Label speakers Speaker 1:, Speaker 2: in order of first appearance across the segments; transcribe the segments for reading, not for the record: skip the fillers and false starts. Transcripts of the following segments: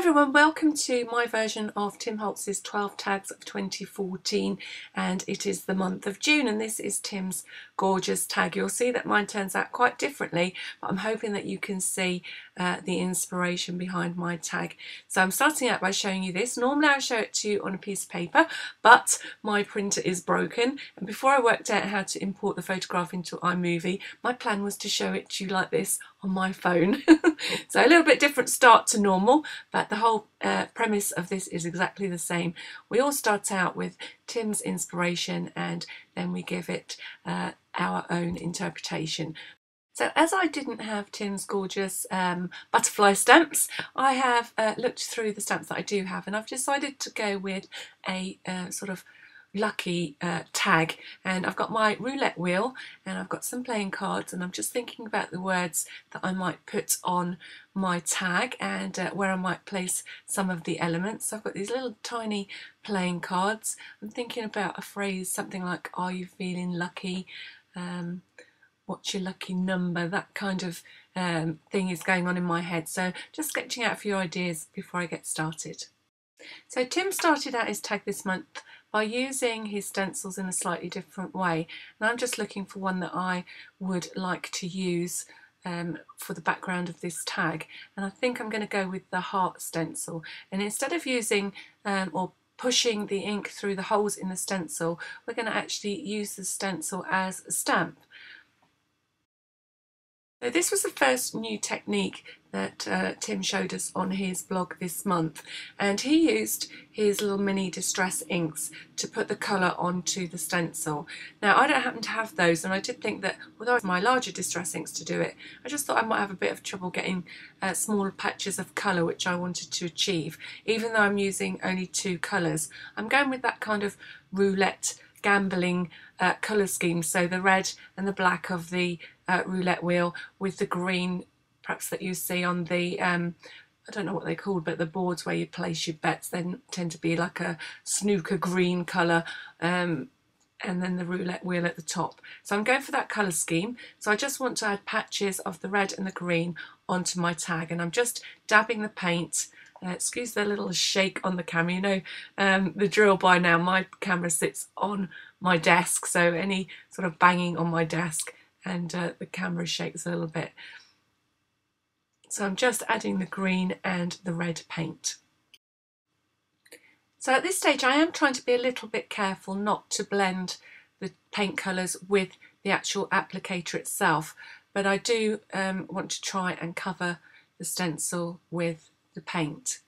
Speaker 1: Everyone, welcome to my version of Tim Holtz's 12 tags of 2014, and it is the month of June, and this is Tim's gorgeous tag. You'll see that mine turns out quite differently, but I'm hoping that you can see the inspiration behind my tag. So I'm starting out by showing you this. Normally I show it to you on a piece of paper, but my printer is broken, and before I worked out how to import the photograph into iMovie, my plan was to show it to you like this on my phone. So a little bit different start to normal, but the whole premise of this is exactly the same. We all start out with Tim's inspiration and then we give it our own interpretation. So as I didn't have Tim's gorgeous butterfly stamps, I have looked through the stamps that I do have, and I've decided to go with a sort of lucky tag. And I've got my roulette wheel and I've got some playing cards, and I'm just thinking about the words that I might put on my tag and where I might place some of the elements. So I've got these little tiny playing cards. I'm thinking about a phrase, something like, are you feeling lucky? What's your lucky number? That kind of thing is going on in my head. So just sketching out a few ideas before I get started. So Tim started out his tag this month by using his stencils in a slightly different way, and I'm just looking for one that I would like to use for the background of this tag, and I think I'm going to go with the heart stencil. And instead of using or pushing the ink through the holes in the stencil, we're going to actually use the stencil as a stamp. So this was the first new technique that Tim showed us on his blog this month, and he used his little mini distress inks to put the colour onto the stencil. Now I don't happen to have those, and I did think that although it's my larger distress inks to do it, I just thought I might have a bit of trouble getting small patches of colour which I wanted to achieve, even though I'm using only 2 colours. I'm going with that kind of roulette gambling colour scheme, so the red and the black of the roulette wheel with the green perhaps that you see on the I don't know what they're called, but the boards where you place your bets then tend to be like a snooker green colour, and then the roulette wheel at the top. So I'm going for that colour scheme. So I just want to add patches of the red and the green onto my tag, and I'm just dabbing the paint. Excuse the little shake on the camera, you know the drill by now. My camera sits on my desk, so any sort of banging on my desk and the camera shakes a little bit. So I'm just adding the green and the red paint. So at this stage I am trying to be a little bit careful not to blend the paint colours with the actual applicator itself, but I do want to try and cover the stencil with the paint.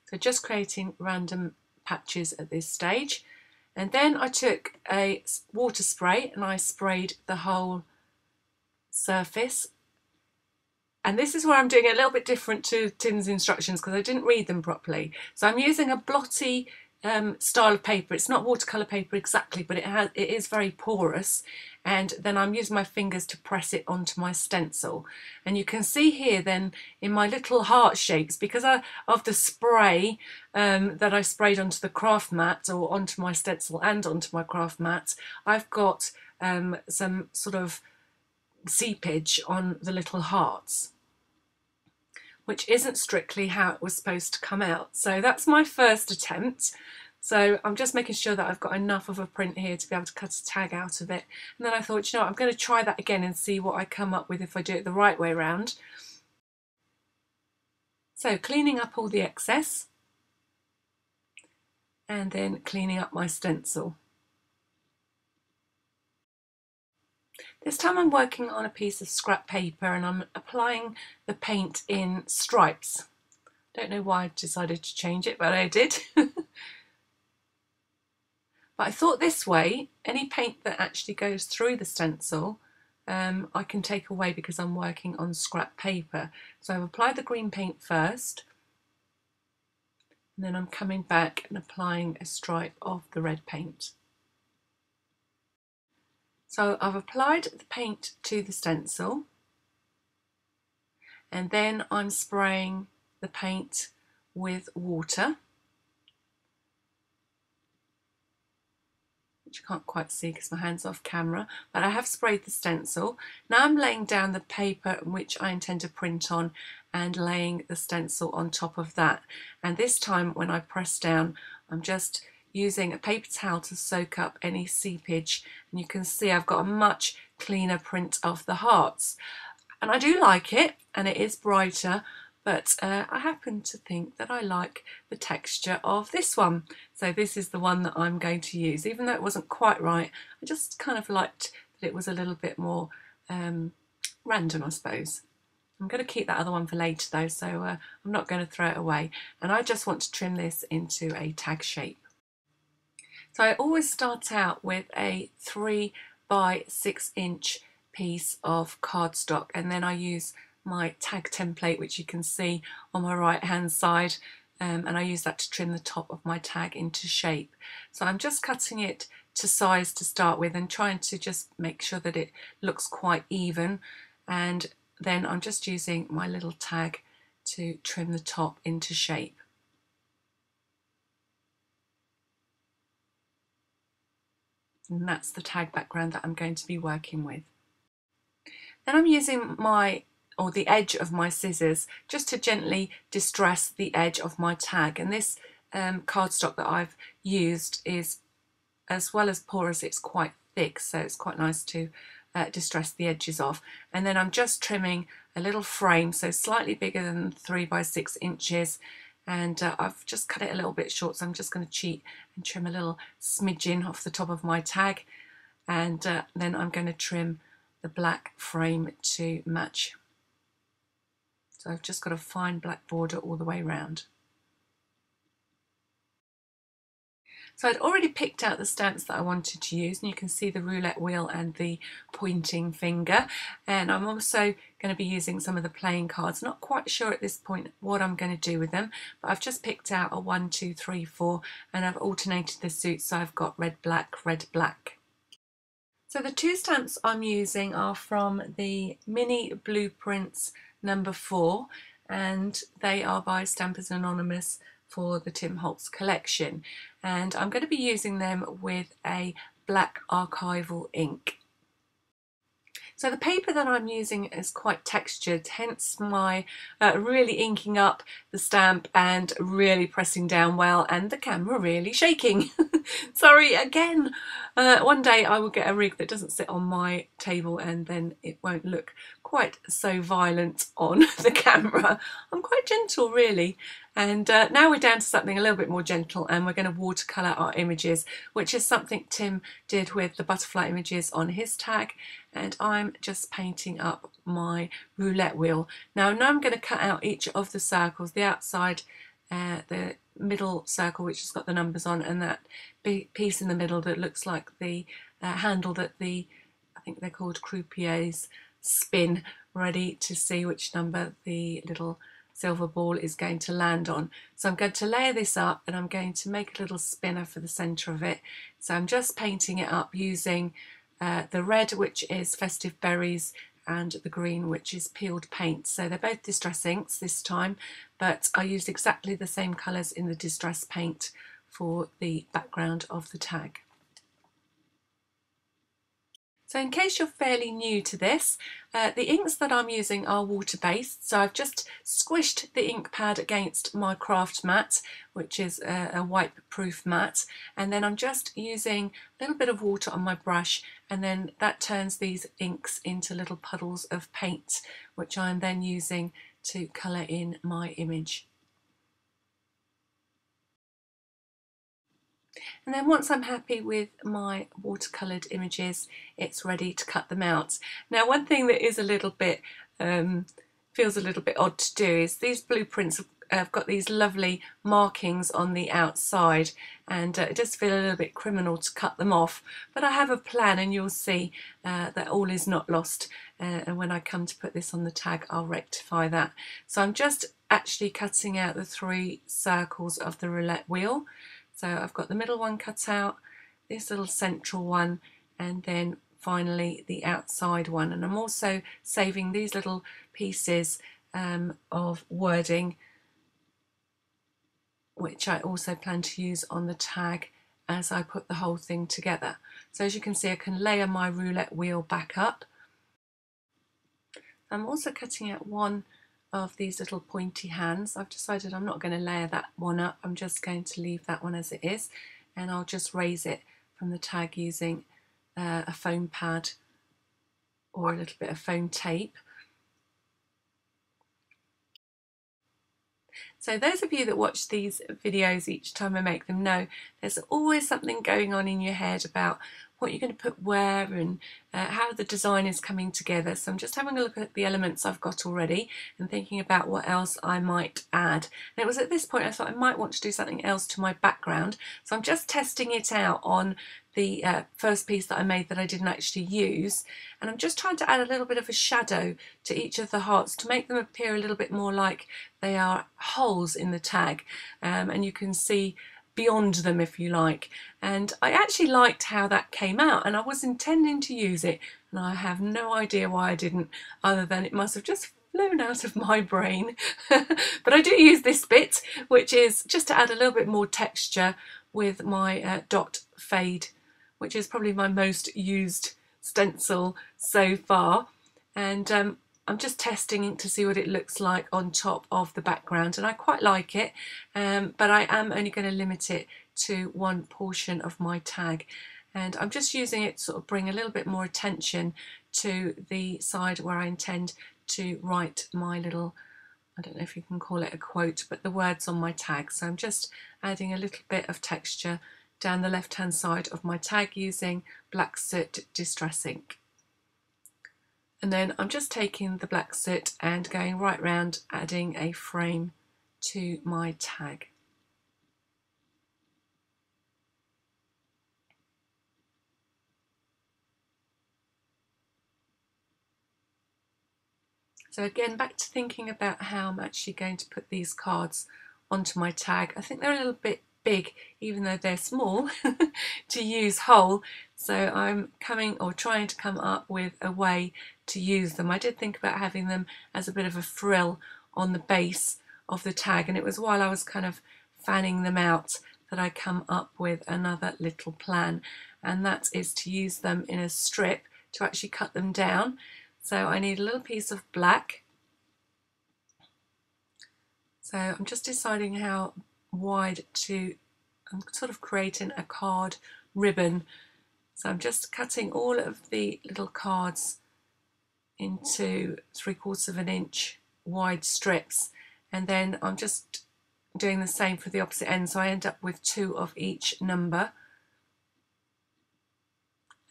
Speaker 1: So just creating random patches at this stage, and then I took a water spray and I sprayed the whole surface. And this is where I'm doing a little bit different to Tim's instructions because I didn't read them properly. So I'm using a blotty style of paper. It's not watercolour paper exactly, but it is very porous, and then I'm using my fingers to press it onto my stencil. And you can see here then in my little heart shapes, because of the spray that I sprayed onto the craft mat, or onto my stencil and onto my craft mat, I've got some sort of seepage on the little hearts, which isn't strictly how it was supposed to come out. So that's my first attempt. So I'm just making sure that I've got enough of a print here to be able to cut a tag out of it. And then I thought, you know what, I'm going to try that again and see what I come up with if I do it the right way around. So cleaning up all the excess and then cleaning up my stencil. This time I'm working on a piece of scrap paper and I'm applying the paint in stripes. Don't know why I decided to change it, but I did. But I thought this way, any paint that actually goes through the stencil, I can take away because I'm working on scrap paper. So I've applied the green paint first, and then I'm coming back and applying a stripe of the red paint. So I've applied the paint to the stencil, and then I'm spraying the paint with water, which you can't quite see because my hand's off camera, but I have sprayed the stencil. Now I'm laying down the paper which I intend to print on, and laying the stencil on top of that. And this time when I press down, I'm just using a paper towel to soak up any seepage, and you can see I've got a much cleaner print of the hearts. And I do like it, and it is brighter, but I happen to think that I like the texture of this one. So this is the one that I'm going to use. Even though it wasn't quite right, I just kind of liked that it was a little bit more random, I suppose. I'm going to keep that other one for later though, so I'm not going to throw it away. And I just want to trim this into a tag shape. So I always start out with a 3 by 6 inch piece of cardstock, and then I use my tag template, which you can see on my right hand side, and I use that to trim the top of my tag into shape. So I'm just cutting it to size to start with and trying to just make sure that it looks quite even, and then I'm just using my little tag to trim the top into shape. And that's the tag background that I'm going to be working with. Then I'm using the edge of my scissors just to gently distress the edge of my tag. And this cardstock that I've used is, as well as porous, it's quite thick, so it's quite nice to distress the edges off. And then I'm just trimming a little frame, so slightly bigger than 3 by 6 inches. And I've just cut it a little bit short, so I'm just going to cheat and trim a little smidgen off the top of my tag, and then I'm going to trim the black frame to match. So I've just got a fine black border all the way around. So I'd already picked out the stamps that I wanted to use, and you can see the roulette wheel and the pointing finger. And I'm also going to be using some of the playing cards. Not quite sure at this point what I'm going to do with them, but I've just picked out a 1, 2, 3, 4, and I've alternated the suits, so I've got red, black, red, black. So the two stamps I'm using are from the Mini Blueprints number 4, and they are by Stampers Anonymous for the Tim Holtz collection, and I'm going to be using them with a black archival ink. So the paper that I'm using is quite textured, hence my really inking up the stamp and really pressing down well, and the camera really shaking. Sorry again. One day I will get a rig that doesn't sit on my table, and then it won't look quite so violent on the camera. I'm quite gentle really. And now we're down to something a little bit more gentle, and we're going to watercolour our images, which is something Tim did with the butterfly images on his tag, and I'm just painting up my roulette wheel. Now I'm going to cut out each of the circles, the outside, the middle circle which has got the numbers on, and that big piece in the middle that looks like the handle that I think they're called croupiers, spin, ready to see which number the little silver ball is going to land on. So I'm going to layer this up, and I'm going to make a little spinner for the centre of it. So I'm just painting it up using the red, which is Festive Berries, and the green, which is Peeled Paint. So they're both Distress inks this time, but I used exactly the same colours in the Distress paint for the background of the tag. So in case you're fairly new to this, the inks that I'm using are water-based. So I've just squished the ink pad against my craft mat, which is a wipe-proof mat, and then I'm just using a little bit of water on my brush, and then that turns these inks into little puddles of paint, which I'm then using to colour in my image. And then once I'm happy with my watercoloured images, it's ready to cut them out. Now one thing that is a little bit, feels a little bit odd to do is these blueprints have got these lovely markings on the outside, and it does feel a little bit criminal to cut them off, but I have a plan, and you'll see that all is not lost, and when I come to put this on the tag I'll rectify that. So I'm just actually cutting out the 3 circles of the roulette wheel. So I've got the middle one cut out, this little central one, and then finally the outside one. And I'm also saving these little pieces of wording, which I also plan to use on the tag as I put the whole thing together. So as you can see, I can layer my roulette wheel back up. I'm also cutting out one of these little pointy hands. I've decided I'm not going to layer that one up, I'm just going to leave that one as it is, and I'll just raise it from the tag using a foam pad or a little bit of foam tape. So those of you that watch these videos each time I make them know there's always something going on in your head about what you're going to put where and how the design is coming together. So I'm just having a look at the elements I've got already and thinking about what else I might add. And it was at this point I thought I might want to do something else to my background. So I'm just testing it out on the first piece that I made that I didn't actually use, and I'm just trying to add a little bit of a shadow to each of the hearts to make them appear a little bit more like they are holes in the tag, and you can see beyond them if you like. And I actually liked how that came out, and I was intending to use it, and I have no idea why I didn't, other than it must have just flown out of my brain. But I do use this bit, which is just to add a little bit more texture with my dot fade, which is probably my most used stencil so far. And I'm just testing to see what it looks like on top of the background, and I quite like it, but I am only going to limit it to one portion of my tag, and I'm just using it to sort of bring a little bit more attention to the side where I intend to write my little, I don't know if you can call it a quote, but the words on my tag. So I'm just adding a little bit of texture down the left hand side of my tag using black soot distress ink. And then I'm just taking the black soot and going right round, adding a frame to my tag. So again, back to thinking about how I'm actually going to put these cards onto my tag. I think they're a little bit big, even though they're small, to use whole. So I'm trying to come up with a way to use them. I did think about having them as a bit of a frill on the base of the tag, and it was while I was kind of fanning them out that I come up with another little plan, and that is to use them in a strip to actually cut them down. So I need a little piece of black. So I'm just deciding how wide I'm sort of creating a card ribbon. So I'm just cutting all of the little cards into 3/4 of an inch wide strips, and then I'm just doing the same for the opposite end, so I end up with 2 of each number.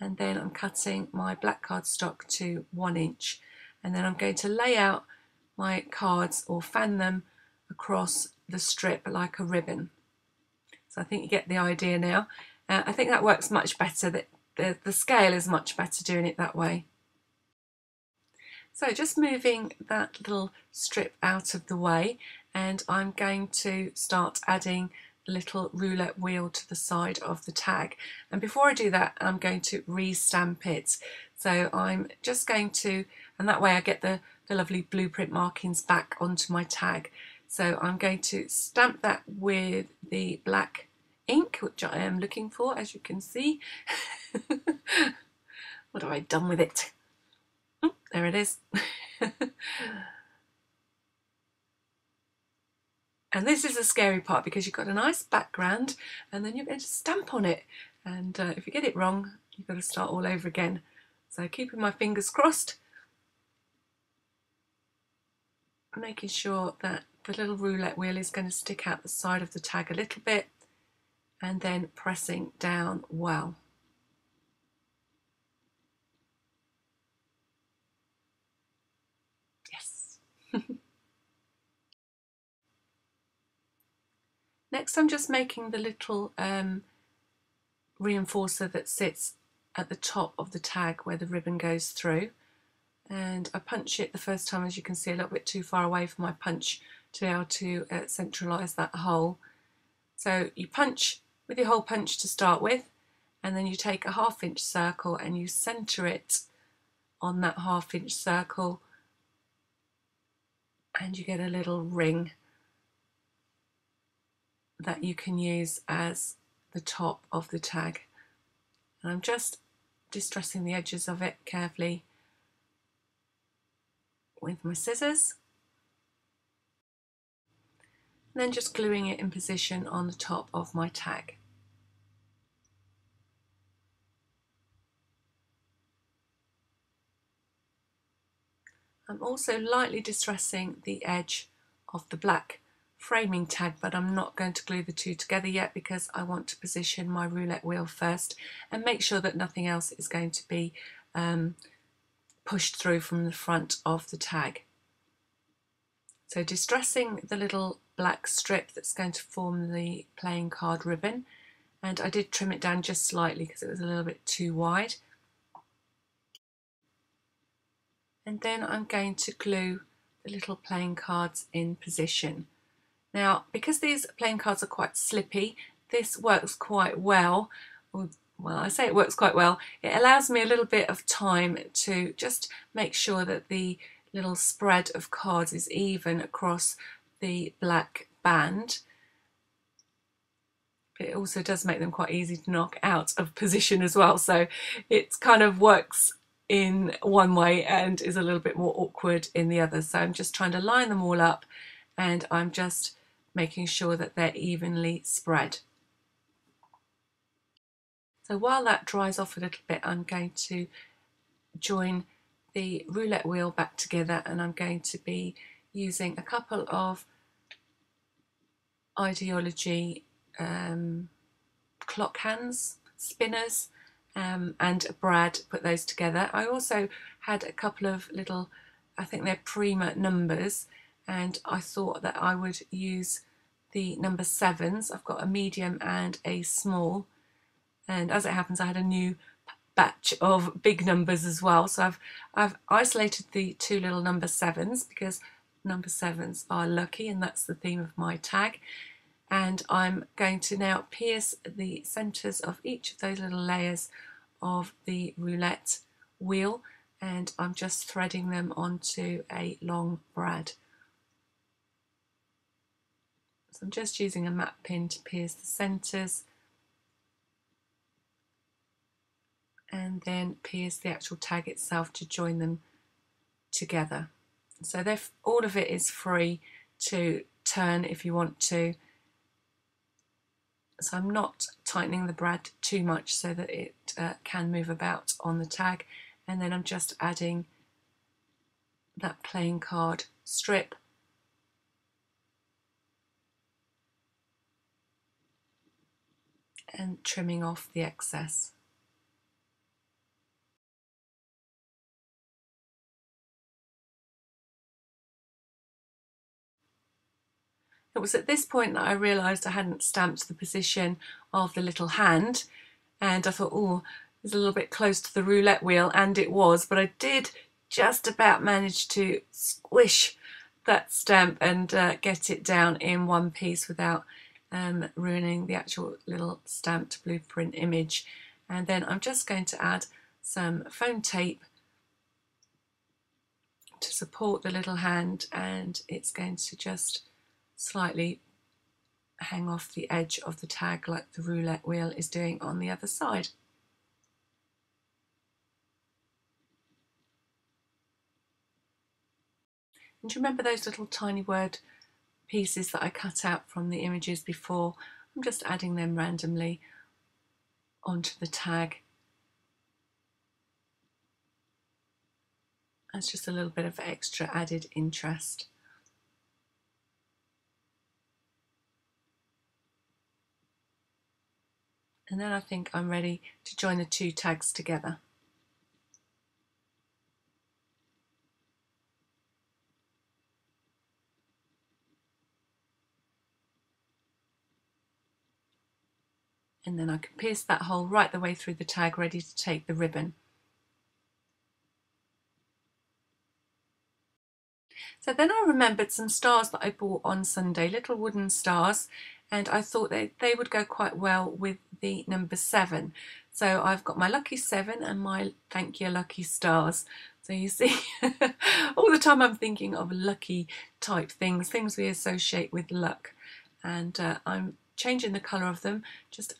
Speaker 1: And then I'm cutting my black cardstock to 1 inch, and then I'm going to lay out my cards or fan them across the strip like a ribbon. So I think you get the idea now. I think that works much better, that the scale is much better doing it that way. So just moving that little strip out of the way, and I'm going to start adding the little roulette wheel to the side of the tag. And before I do that, I'm going to re-stamp it. So I'm just going to, and that way I get the lovely blueprint markings back onto my tag. So I'm going to stamp that with the black ink, which I am looking for, as you can see. What have I done with it? Oh, there it is. And this is the scary part, because you've got a nice background and then you're going to stamp on it. And if you get it wrong, you've got to start all over again. So keeping my fingers crossed, making sure that the little roulette wheel is going to stick out the side of the tag a little bit, and then pressing down well. Yes. Next, I'm just making the little reinforcer that sits at the top of the tag where the ribbon goes through. And I punch it the first time, as you can see, a little bit too far away from my punch to be able to centralise that hole. So you punch with your hole punch to start with, and then you take a 1/2 inch circle and you centre it on that 1/2 inch circle, and you get a little ring that you can use as the top of the tag. And I'm just distressing the edges of it carefully with my scissors. and then just gluing it in position on the top of my tag. I'm also lightly distressing the edge of the black framing tag, but I'm not going to glue the two together yet because I want to position my roulette wheel first and make sure that nothing else is going to be pushed through from the front of the tag. So distressing the little black strip that's going to form the playing card ribbon, and I did trim it down just slightly because it was a little bit too wide. And then I'm going to glue the little playing cards in position. Now, because these playing cards are quite slippy, this works quite well. Well, I say it works quite well. It allows me a little bit of time to just make sure that the little spread of cards is even across the black band. But it also does make them quite easy to knock out of position as well. So it kind of works in one way and is a little bit more awkward in the other. So I'm just trying to line them all up, and I'm just making sure that they're evenly spread. So while that dries off a little bit, I'm going to join the roulette wheel back together, and I'm going to be using a couple of Ideology clock hands, spinners, and a brad, put those together. I also had a couple of little, I think they're Prima numbers, and I thought that I would use the number 7s. I've got a medium and a small, and as it happens I had a new batch of big numbers as well, so I've isolated the two little number 7s because number 7s are lucky, and that's the theme of my tag. And I'm going to now pierce the centres of each of those little layers of the roulette wheel, and I'm just threading them onto a long brad. So I'm just using a mat pin to pierce the centres, and then pierce the actual tag itself to join them together. So all of it is free to turn if you want to. So I'm not tightening the brad too much so that it can move about on the tag, and then I'm just adding that playing card strip and trimming off the excess. It was at this point that I realised I hadn't stamped the position of the little hand, and I thought, oh, it's a little bit close to the roulette wheel, and it was, but I did just about manage to squish that stamp and get it down in one piece without ruining the actual little stamped blueprint image. And then I'm just going to add some foam tape to support the little hand, and it's going to just slightly hang off the edge of the tag like the roulette wheel is doing on the other side. And do you remember those little tiny word pieces that I cut out from the images before? I'm just adding them randomly onto the tag. That's just a little bit of extra added interest. And then I think I'm ready to join the two tags together. And then I can pierce that hole right the way through the tag, ready to take the ribbon. So then I remembered some stars that I bought on Sunday, little wooden stars, and I thought they would go quite well with the number 7. So I've got my lucky 7 and my thank you lucky stars. So you see, all the time I'm thinking of lucky type things we associate with luck. And I'm changing the colour of them, just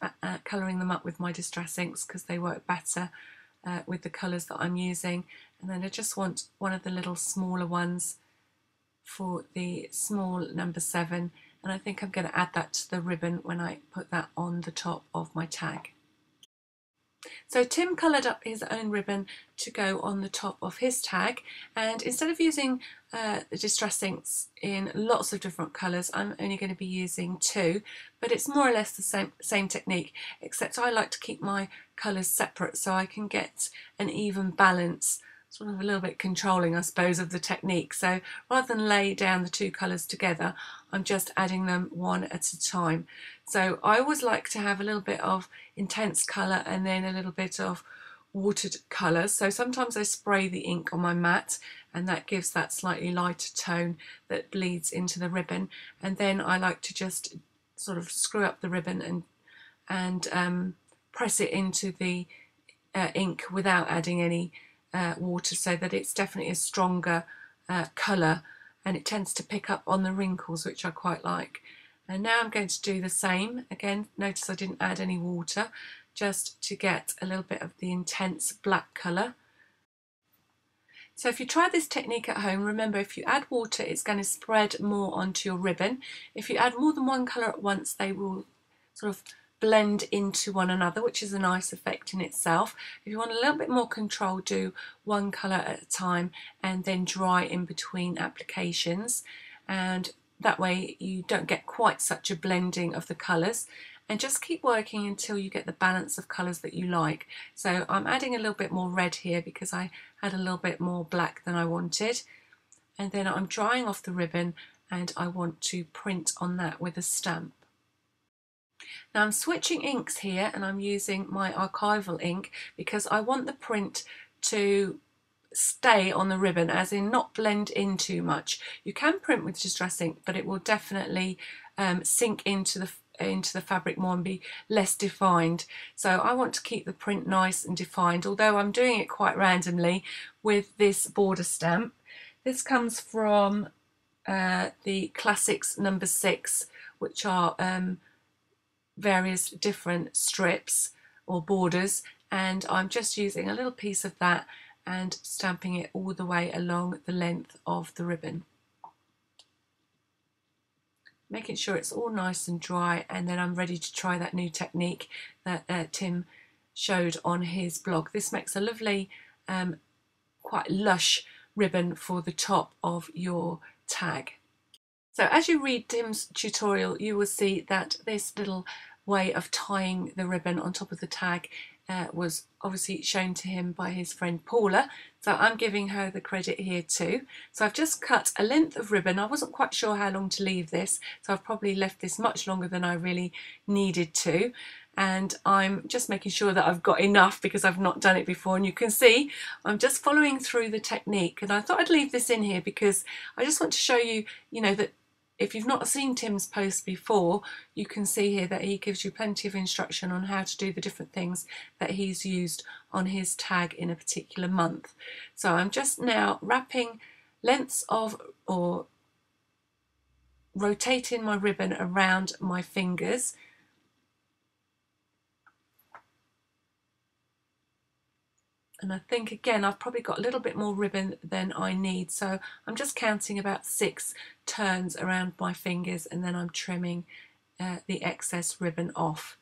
Speaker 1: colouring them up with my Distress inks because they work better with the colours that I'm using. And then I just want one of the little smaller ones for the small number 7, and I think I'm going to add that to the ribbon when I put that on the top of my tag. So Tim coloured up his own ribbon to go on the top of his tag, and instead of using the distress inks in lots of different colours, I'm only going to be using 2, but it's more or less the same technique, except I like to keep my colours separate so I can get an even balance, sort of a little bit controlling, I suppose, of the technique. So rather than lay down the 2 colours together, I'm just adding them one at a time. So I always like to have a little bit of intense colour and then a little bit of watered colour. So sometimes I spray the ink on my mat, and that gives that slightly lighter tone that bleeds into the ribbon. And then I like to just sort of screw up the ribbon and press it into the ink without adding any water, so that it's definitely a stronger colour, and it tends to pick up on the wrinkles, which I quite like. And now I'm going to do the same again. Notice I didn't add any water, just to get a little bit of the intense black colour. So if you try this technique at home, remember, if you add water, it's going to spread more onto your ribbon. If you add more than one colour at once, they will sort of blend into one another, which is a nice effect in itself. If you want a little bit more control, do one colour at a time and then dry in between applications, and that way you don't get quite such a blending of the colours. And just keep working until you get the balance of colours that you like. So I'm adding a little bit more red here because I had a little bit more black than I wanted, and then I'm drying off the ribbon and I want to print on that with a stamp. Now I'm switching inks here, and I'm using my archival ink because I want the print to stay on the ribbon, as in not blend in too much. You can print with distress ink, but it will definitely sink into the fabric more and be less defined. So I want to keep the print nice and defined, although I'm doing it quite randomly with this border stamp. This comes from the Classics number 6, which are various different strips or borders, and I'm just using a little piece of that and stamping it all the way along the length of the ribbon, making sure it's all nice and dry, and then I'm ready to try that new technique that Tim showed on his blog. This makes a lovely quite lush ribbon for the top of your tag. So as you read Tim's tutorial, you will see that this little way of tying the ribbon on top of the tag was obviously shown to him by his friend Paula, so I'm giving her the credit here too. So I've just cut a length of ribbon. I wasn't quite sure how long to leave this, so I've probably left this much longer than I really needed to, and I'm just making sure that I've got enough because I've not done it before. And you can see I'm just following through the technique, and I thought I'd leave this in here because I just want to show you, that if you've not seen Tim's post before, you can see here that he gives you plenty of instruction on how to do the different things that he's used on his tag in a particular month. So I'm just now wrapping lengths of, or rotating my ribbon around my fingers. And I think, again, I've probably got a little bit more ribbon than I need. So I'm just counting about 6 turns around my fingers, and then I'm trimming the excess ribbon off.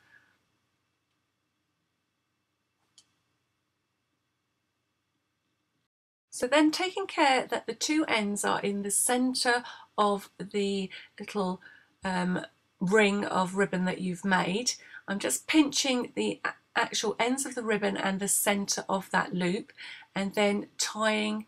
Speaker 1: So then, taking care that the 2 ends are in the centre of the little ring of ribbon that you've made, I'm just pinching the actual ends of the ribbon and the centre of that loop, and then tying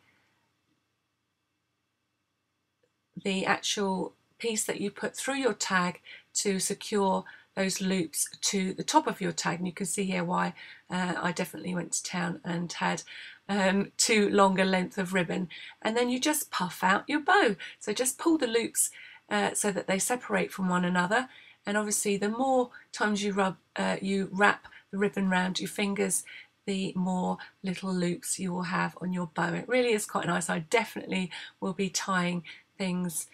Speaker 1: the actual piece that you put through your tag to secure those loops to the top of your tag. And you can see here why I definitely went to town and had 2 longer length of ribbon. And then you just puff out your bow. So just pull the loops so that they separate from one another. And obviously the more times you wrap the ribbon round your fingers, the more little loops you will have on your bow. It really is quite nice. I definitely will be tying things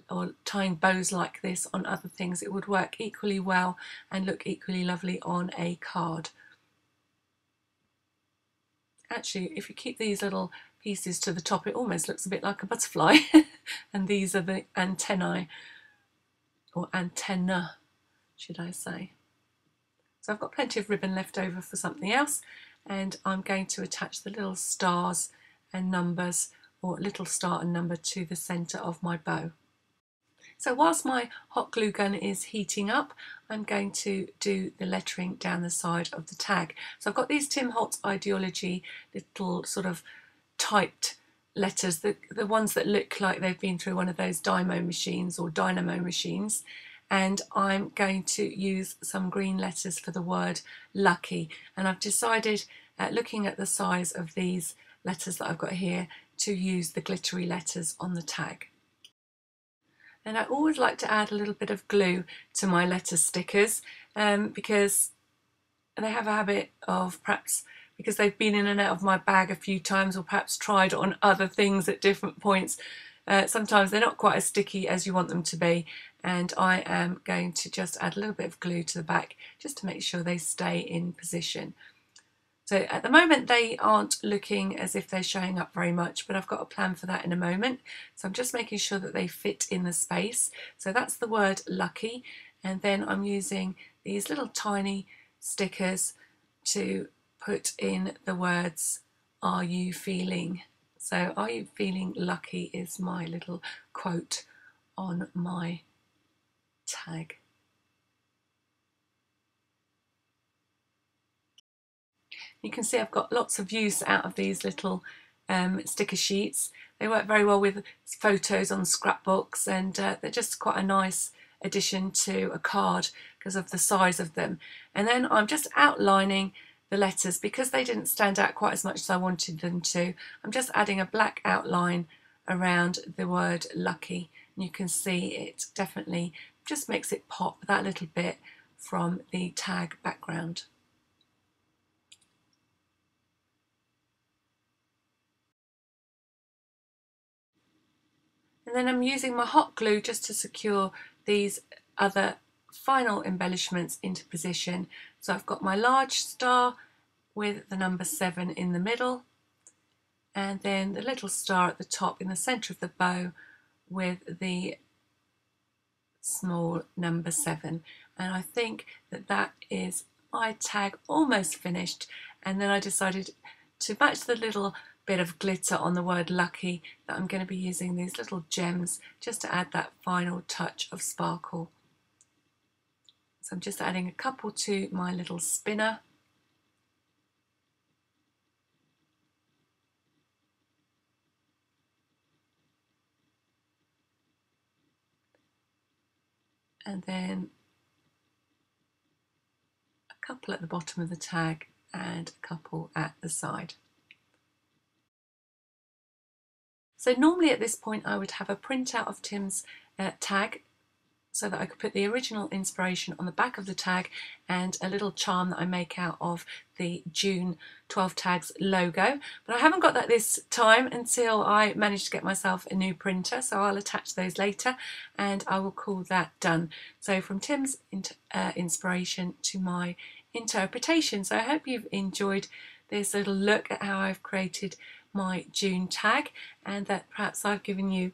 Speaker 1: or tying bows like this on other things. It would work equally well and look equally lovely on a card. Actually, if you keep these little pieces to the top, it almost looks a bit like a butterfly. And these are the antennae. or antenna, should I say. So I've got plenty of ribbon left over for something else, and I'm going to attach the little stars and numbers, or little star and number, to the centre of my bow. So whilst my hot glue gun is heating up, I'm going to do the lettering down the side of the tag. So I've got these Tim Holtz Ideology little sort of typed letters, the ones that look like they've been through one of those dynamo machines, and I'm going to use some green letters for the word lucky. And I've decided, looking at the size of these letters that I've got here, to use the glittery letters on the tag. And I always like to add a little bit of glue to my letter stickers, because they have a habit of, perhaps because they've been in and out of my bag a few times, or perhaps tried on other things at different points, sometimes they're not quite as sticky as you want them to be, and I am going to just add a little bit of glue to the back just to make sure they stay in position. So at the moment they aren't looking as if they're showing up very much, but I've got a plan for that in a moment. So I'm just making sure that they fit in the space. So that's the word lucky, and then I'm using these little tiny stickers to put in the words, are you feeling? So are you feeling lucky is my little quote on my tag. You can see I've got lots of use out of these little sticker sheets. They work very well with photos on scrapbooks, and they're just quite a nice addition to a card because of the size of them. And then I'm just outlining the letters because they didn't stand out quite as much as I wanted them to. I'm just adding a black outline around the word lucky, and you can see it definitely just makes it pop that little bit from the tag background. And then I'm using my hot glue just to secure these other final embellishments into position. So I've got my large star with the number 7 in the middle, and then the little star at the top in the centre of the bow with the small number 7. And I think that that is my tag almost finished. And then I decided to match the little bit of glitter on the word lucky that I'm going to be using these little gems just to add that final touch of sparkle. So I'm just adding a couple to my little spinner. And then a couple at the bottom of the tag and a couple at the side. So normally at this point I would have a printout of Tim's tag so that I could put the original inspiration on the back of the tag and a little charm that I make out of the June 12 Tags logo. But I haven't got that this time until I manage to get myself a new printer, so I'll attach those later and I will call that done. So from Tim's inspiration to my interpretation. So I hope you've enjoyed this little look at how I've created my June tag, and that perhaps I've given you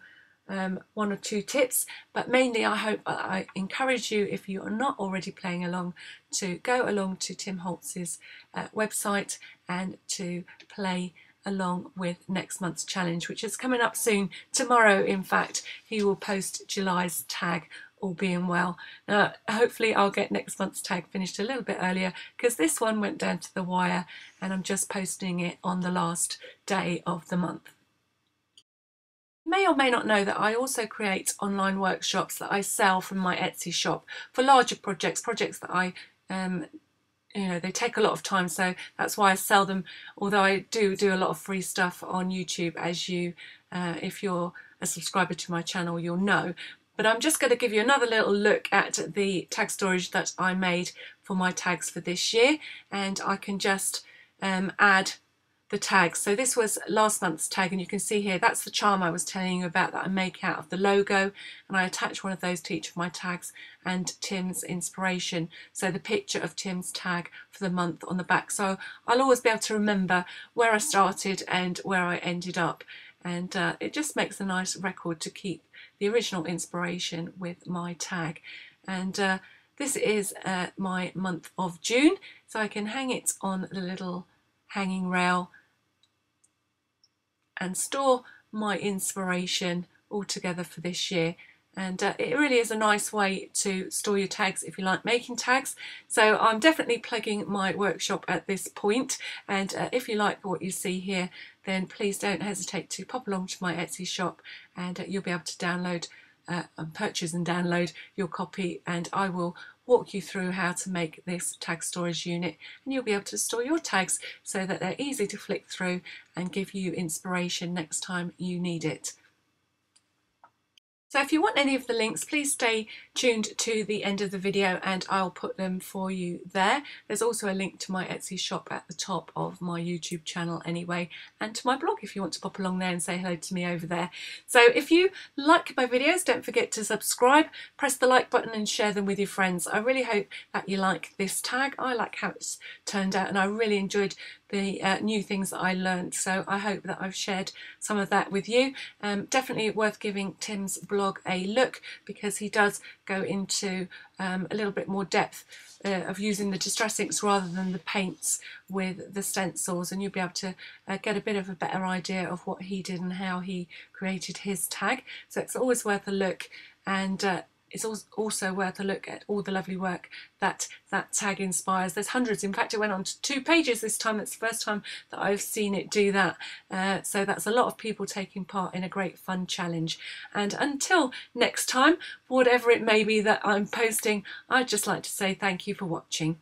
Speaker 1: one or two tips, but mainly I hope I encourage you, if you are not already playing along, to go along to Tim Holtz's website and to play along with next month's challenge, which is coming up soon. Tomorrow, in fact, he will post July's tag, all being well. Now, hopefully I'll get next month's tag finished a little bit earlier because this one went down to the wire and I'm just posting it on the last day of the month. You may or may not know that I also create online workshops that I sell from my Etsy shop for larger projects that I they take a lot of time, so that's why I sell them, although I do a lot of free stuff on YouTube, as you if you're a subscriber to my channel you'll know. But I'm just going to give you another little look at the tag storage that I made for my tags for this year, and I can just add the tags. So this was last month's tag, and you can see here that's the charm I was telling you about that I make out of the logo, and I attach one of those to each of my tags and Tim's inspiration, so the picture of Tim's tag for the month on the back, so I'll always be able to remember where I started and where I ended up. and it just makes a nice record to keep the original inspiration with my tag. And this is my month of June, so I can hang it on the little hanging rail and store my inspiration all together for this year. And it really is a nice way to store your tags if you like making tags. So I'm definitely plugging my workshop at this point, and if you like what you see here, then please don't hesitate to pop along to my Etsy shop, and you'll be able to download purchase and download your copy, and I will walk you through how to make this tag storage unit, and you'll be able to store your tags so that they're easy to flick through and give you inspiration next time you need it. So if you want any of the links, please stay tuned to the end of the video and I'll put them for you there. There's also a link to my Etsy shop at the top of my YouTube channel anyway, and to my blog if you want to pop along there and say hello to me over there. So if you like my videos, don't forget to subscribe, press the like button and share them with your friends. I really hope that you like this tag. I like how it's turned out and I really enjoyed the new things that I learned, so I hope that I've shared some of that with you. Definitely worth giving Tim's blog a look, because he does go into a little bit more depth of using the distress inks rather than the paints with the stencils, and you'll be able to get a bit of a better idea of what he did and how he created his tag. So it's always worth a look, and it's also worth a look at all the lovely work that that tag inspires. There's hundreds. In fact, it went on to 2 pages this time. It's the first time that I've seen it do that. So that's a lot of people taking part in a great fun challenge. And until next time, whatever it may be that I'm posting, I'd just like to say thank you for watching.